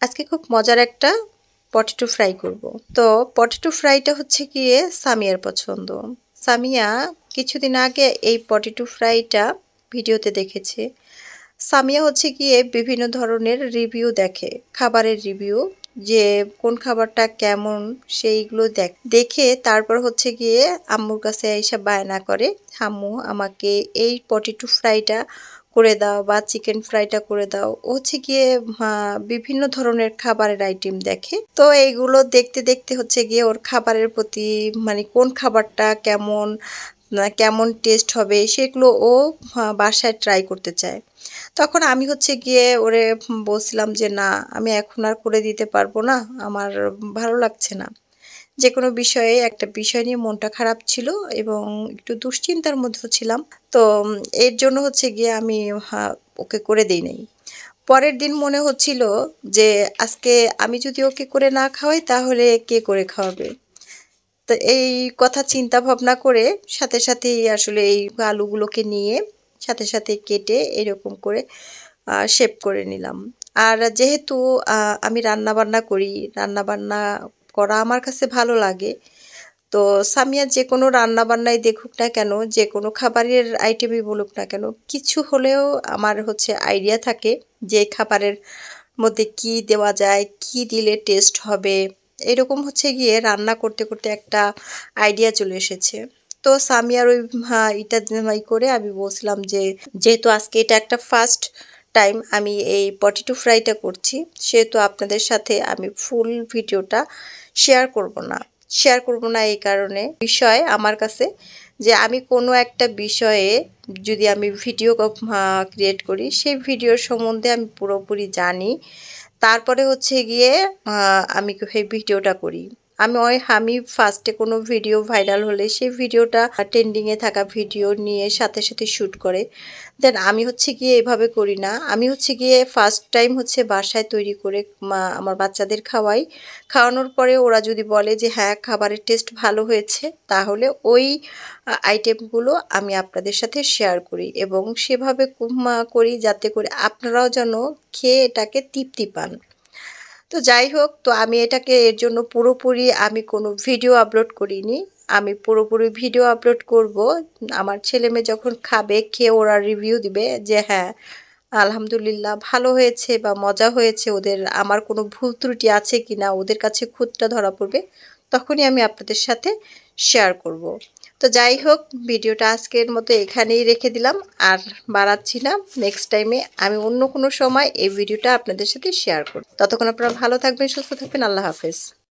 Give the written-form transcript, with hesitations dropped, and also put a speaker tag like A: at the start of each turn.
A: আজকে খুব মজার একটা পটেটো ফ্রাই করব। তো পটেটো ফ্রাইটা হচ্ছে গিয়ে সামিয়ার পছন্দ। সামিয়া কিছুদিন আগে এই পটেটো ফ্রাইটা ভিডিওতে দেখেছে। সামিয়া হচ্ছে গিয়ে বিভিন্ন ধরনের রিভিউ দেখে, খাবারের রিভিউ, যে কোন খাবারটা কেমন সেইগুলো দেখে তারপর হচ্ছে গিয়ে আম্মুর কাছে এসে বায়না করে, আম্মু আমাকে এই পটেটো ফ্রাইটা করে দাও বা চিকেন ফ্রাইটা করে দাও। ও হচ্ছে গিয়ে বিভিন্ন ধরনের খাবারের আইটেম দেখে। তো এইগুলো দেখতে দেখতে হচ্ছে গিয়ে ওর খাবারের প্রতি মানে কোন খাবারটা কেমন কেমন টেস্ট হবে সেগুলো ও বাসায় ট্রাই করতে চায়। তখন আমি হচ্ছে গিয়ে ওরে বলছিলাম যে না, আমি এখন আর করে দিতে পারবো না, আমার ভালো লাগছে না। যে কোনো বিষয়ে একটা বিষয় নিয়ে মনটা খারাপ ছিল এবং একটু দুশ্চিন্তার মধ্যে ছিলাম। তো এর জন্য হচ্ছে গিয়ে আমি ওকে করে দিই নাই। পরের দিন মনে হচ্ছিল যে আজকে আমি যদি ওকে করে না খাওয়াই তাহলে কে করে খাওয়াবে। তো এই কথা চিন্তা ভাবনা করে সাথে সাথেই আসলে এই আলুগুলোকে নিয়ে সাথে সাথে কেটে এরকম করে শেপ করে নিলাম। আর যেহেতু আমি রান্না বান্না করি, রান্না বান্না করা আমার কাছে ভালো লাগে। তো সামিয়া যে কোনো রান্না বান্নাই দেখুক না কেন, যে কোনো খাবারের আইটেমই বলুক না কেন, কিছু হলেও আমার হচ্ছে আইডিয়া থাকে যে খাবারের মধ্যে কি দেওয়া যায়, কি দিলে টেস্ট হবে। এরকম হচ্ছে গিয়ে রান্না করতে করতে একটা আইডিয়া চলে এসেছে। তো সামিয়ার ওই এটা করে আমি বলছিলাম যে যেহেতু আজকে এটা একটা ফার্স্ট টাইম আমি এই পটেটো ফ্রাইটা করছি, সেহেতু আপনাদের সাথে আমি ফুল ভিডিওটা শেয়ার করব না এই কারণে বিষয় আমার কাছে যে আমি কোনো একটা বিষয়ে যদি আমি ভিডিও ক্রিয়েট করি, সেই ভিডিওর সম্বন্ধে আমি পুরোপুরি জানি, তারপরে হচ্ছে গিয়ে আমি সেই ভিডিওটা করি। আমি ফার্স্টে কোনো ভিডিও ভাইরাল হলে সেই ভিডিওটা ট্রেন্ডিংয়ে থাকা ভিডিও নিয়ে সাথে সাথে শ্যুট করে দেন আমি হচ্ছে গিয়ে এভাবে করি না। আমি হচ্ছে গিয়ে ফার্স্ট টাইম হচ্ছে বাসায় তৈরি করে আমার বাচ্চাদের খাওয়াই। খাওয়ানোর পরে ওরা যদি বলে যে হ্যাঁ খাবারের টেস্ট ভালো হয়েছে, তাহলে ওই আইটেমগুলো আমি আপনাদের সাথে শেয়ার করি এবং সেভাবে করি যাতে করে আপনারাও যেন খেয়ে এটাকে তৃপ্তি পান। তো যাই হোক, তো আমি এটাকে এর জন্য পুরোপুরি আমি কোনো ভিডিও আপলোড করিনি। আমি পুরোপুরি ভিডিও আপলোড করব আমার ছেলে মেয়ে যখন খাবে, খেয়ে ওরা রিভিউ দিবে যে হ্যাঁ আলহামদুলিল্লাহ ভালো হয়েছে বা মজা হয়েছে, ওদের আমার কোনো ভুল ত্রুটি আছে কি না ওদের কাছে খুঁতটা ধরা পড়বে, তখনই আমি আপনাদের সাথে শেয়ার করব। তো যাই হোক, ভিডিওটা আজকের মতো এখানেই রেখে দিলাম, আর বাড়াচ্ছি না। নেক্সট টাইমে আমি অন্য কোনো সময় এই ভিডিওটা আপনাদের সাথে শেয়ার করব। ততক্ষণ আপনারা ভালো থাকবেন, সুস্থ থাকবেন। আল্লাহ হাফেজ।